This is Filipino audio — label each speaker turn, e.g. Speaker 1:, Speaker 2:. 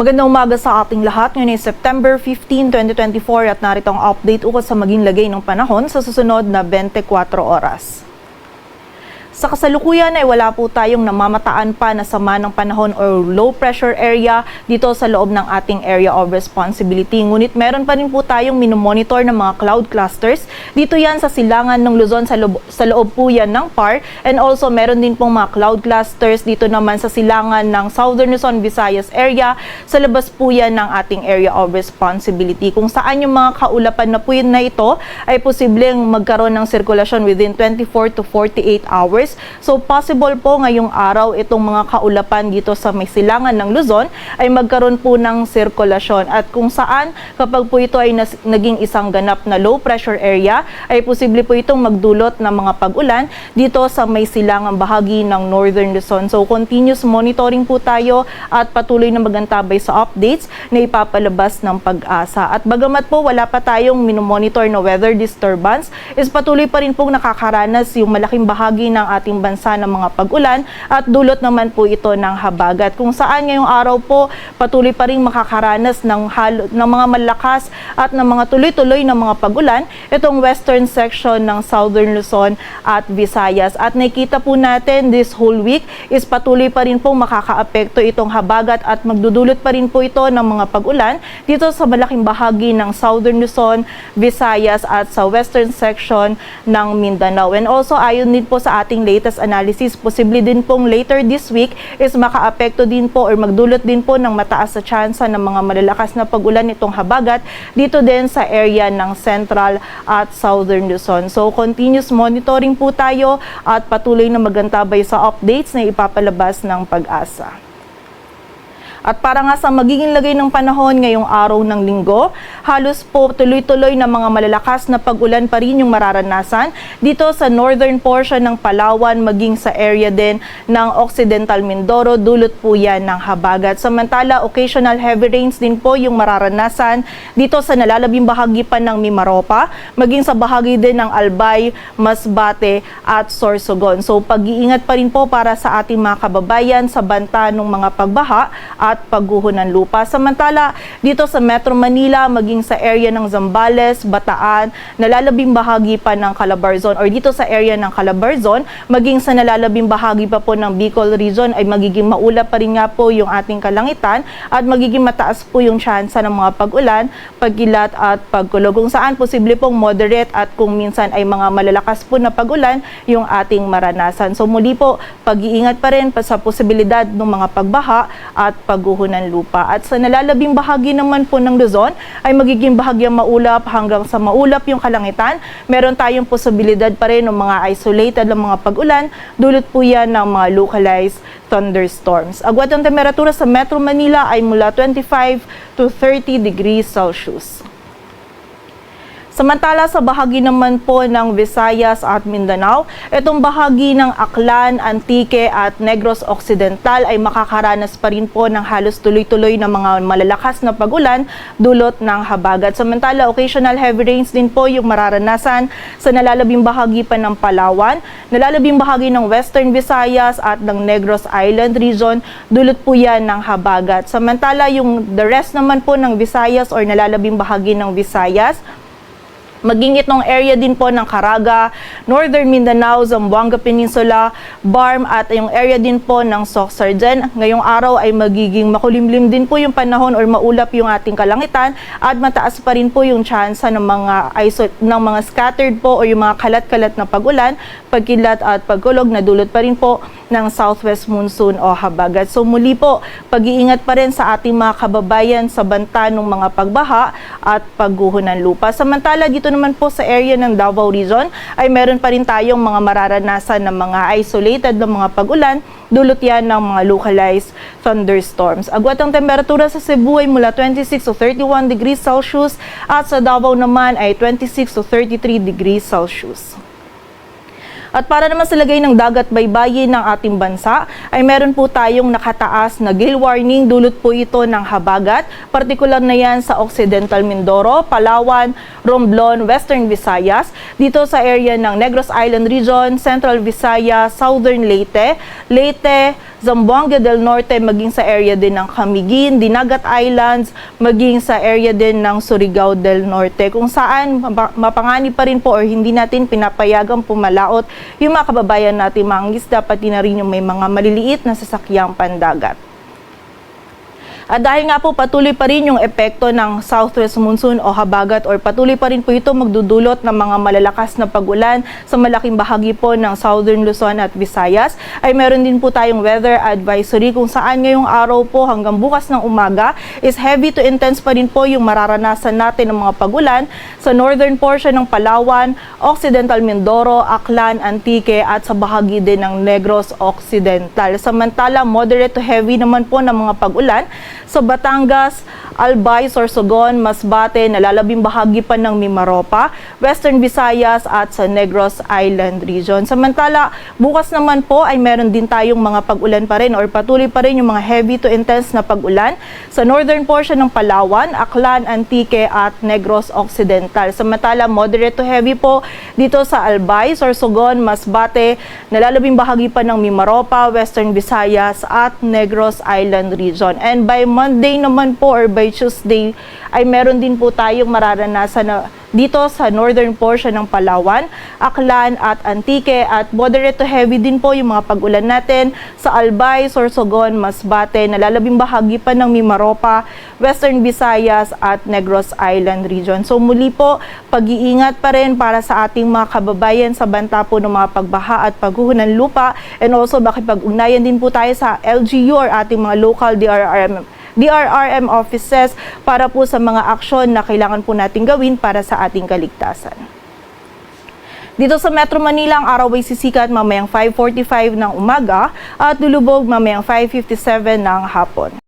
Speaker 1: Magandang umaga sa ating lahat. Ngayon ay September 15, 2024 at narito ang update ukol sa maging lagay ng panahon sa susunod na 24 oras. Sa kasalukuyan ay wala po tayong namamataan pa na sama ng panahon or low pressure area dito sa loob ng ating area of responsibility. Ngunit meron pa rin po tayong minomonitor ng mga cloud clusters. Dito yan sa silangan ng Luzon, sa loob po yan ng PAR. And also meron din pong mga cloud clusters dito naman sa silangan ng Southern Luzon, Visayas area. Sa labas po yan ng ating area of responsibility. Kung saan yung mga kaulapan na po yun na ito ay posibleng magkaroon ng sirkulasyon within 24 to 48 hours. So possible po ngayong araw itong mga kaulapan dito sa may silangan ng Luzon ay magkaroon po ng sirkulasyon at kung saan kapag po ito ay naging isang ganap na low pressure area ay posible po itong magdulot ng mga pag-ulan dito sa may silangang bahagi ng Northern Luzon. So continuous monitoring po tayo at patuloy na magantabay sa updates na ipapalabas ng Pag-asa. At bagamat po wala pa tayong minomonitor na weather disturbance is patuloy pa rin pong nakakaranas yung malaking bahagi ng ating bansa ng mga pag-ulan at dulot naman po ito ng habagat. Kung saan ngayong araw po patuloy pa rin makakaranas ng mga malakas at ng mga tuloy-tuloy na mga pag-ulan itong western section ng Southern Luzon at Visayas. At nakita po natin this whole week is patuloy pa rin pong makakaapekto itong habagat at magdudulot pa rin po ito ng mga pag-ulan dito sa malaking bahagi ng Southern Luzon, Visayas at sa western section ng Mindanao. And also ayon din po sa ating latest analysis, posible din pong later this week is makaapekto din po or magdulot din po ng mataas sa tsansa ng mga malalakas na pag-ulan itong habagat dito din sa area ng Central at Southern Luzon. So continuous monitoring po tayo at patuloy na magantabay sa updates na ipapalabas ng Pag-asa. At para nga sa magiging lagay ng panahon ngayong araw ng linggo, halos po tuloy-tuloy na mga malalakas na pag-ulan pa rin yung mararanasan dito sa northern portion ng Palawan maging sa area din ng Occidental Mindoro, dulot po yan ng habagat. Samantala, occasional heavy rains din po yung mararanasan dito sa nalalabing bahagi pa ng Mimaropa, maging sa bahagi din ng Albay, Masbate at Sorsogon. So pag-iingat pa rin po para sa ating mga kababayan sa banta ng mga pagbaha at pagguho ng lupa. Samantala, dito sa Metro Manila, maging sa area ng Zambales, Bataan, nalalabing bahagi pa ng Calabarzon or dito sa area ng Calabarzon, maging sa nalalabing bahagi pa po ng Bicol Region ay magiging maulap pa rin nga po yung ating kalangitan at magiging mataas po yung tsansa ng mga pag-ulan, pagkilat at pagkulog. Kung saan posible pong moderate at kung minsan ay mga malalakas po na pag-ulan yung ating maranasan. So muli po, pag-iingat pa rin sa posibilidad ng mga pagbaha at pagguho ng lupa. At sa nalalabing bahagi naman po ng Luzon ay magiging bahagyang maulap hanggang sa maulap yung kalangitan. Meron tayong posibilidad pa rin ng mga isolated ng mga pag-ulan, dulot po yan ng mga localized thunderstorms. Agwat ang temperatura sa Metro Manila ay mula 25 to 30 degrees Celsius. Samantala sa bahagi naman po ng Visayas at Mindanao, itong bahagi ng Aklan, Antique at Negros Occidental ay makakaranas pa rin po ng halos tuloy-tuloy na mga malalakas na pag-ulan dulot ng habagat. Samantala, occasional heavy rains din po yung mararanasan sa nalalabing bahagi pa ng Palawan, nalalabing bahagi ng Western Visayas at ng Negros Island Region, dulot po yan ng habagat. Samantala, yung the rest naman po ng Visayas or nalalabing bahagi ng Visayas, maging itong area din po ng Caraga, Northern Mindanao, Zamboanga Peninsula, Barm at yung area din po ng Soxargen. Ngayong araw ay magiging makulimlim din po yung panahon or maulap yung ating kalangitan at mataas pa rin po yung tsansa ng mga scattered po o yung mga kalat-kalat na pag-ulan, pagkilat at pagkulog na dulot pa rin po ng southwest monsoon o habagat. So muli po, pag-iingat pa rin sa ating mga kababayan sa banta ng mga pagbaha at pagguho ng lupa. Samantala dito naman po sa area ng Davao Region ay meron pa rin tayong mga mararanasan ng mga isolated na mga pag-ulan, dulot yan ng mga localized thunderstorms. Agwat ang temperatura sa Cebu ay mula 26 to 31 degrees Celsius at sa Davao naman ay 26 to 33 degrees Celsius. At para naman sa lagay ng dagat baybayin ng ating bansa, ay meron po tayong nakataas na gale warning. Dulot po ito ng habagat, partikular na yan sa Occidental Mindoro, Palawan, Romblon, Western Visayas, dito sa area ng Negros Island Region, Central Visayas, Southern Leyte, Zamboanga del Norte, maging sa area din ng Camiguin, Dinagat Islands, maging sa area din ng Surigao del Norte, kung saan mapanganib pa rin po or hindi natin pinapayagang pumalaot yung mga kababayan natin mga isda, pati na rin yung may mga maliliit na sasakyang pandagat. At dahil nga po patuloy pa rin yung epekto ng southwest monsoon o habagat or patuloy pa rin po ito magdudulot ng mga malalakas na pag-ulan sa malaking bahagi po ng Southern Luzon at Visayas, ay meron din po tayong weather advisory kung saan ngayong araw po hanggang bukas ng umaga is heavy to intense pa rin po yung mararanasan natin ng mga pag-ulan sa northern portion ng Palawan, Occidental Mindoro, Aklan, Antique at sa bahagi din ng Negros Occidental. Samantala, moderate to heavy naman po ng mga pag-ulan sa Batangas, Albay, Sorsogon, Masbate, nalalabing bahagi pa ng Mimaropa, Western Visayas at sa Negros Island Region. Samantala, bukas naman po ay meron din tayong mga pag-ulan pa rin or patuloy pa rin yung mga heavy to intense na pag-ulan sa northern portion ng Palawan, Aklan, Antique at Negros Occidental. Samantala, moderate to heavy po dito sa Albay, Sorsogon, Masbate, nalalabing bahagi pa ng Mimaropa, Western Visayas at Negros Island Region. And by Monday naman po or by Tuesday ay meron din po tayong mararanasan na dito sa northern portion ng Palawan, Aklan at Antique at moderate to heavy din po yung mga pag-ulan natin sa Albay, Sorsogon, Masbate, nalalabing bahagi pa ng Mimaropa, Western Visayas at Negros Island Region. So muli po, pag-iingat pa rin para sa ating mga kababayan sa banta po ng mga pagbaha at pagguho ng lupa, and also makipag-ugnayan din po tayo sa LGU or ating mga local DRRM offices para po sa mga aksyon na kailangan po natin gawin para sa ating kaligtasan. Dito sa Metro Manila, ang araw ay sisikat mamayang 5:45 ng umaga at lulubog mamayang 5:57 ng hapon.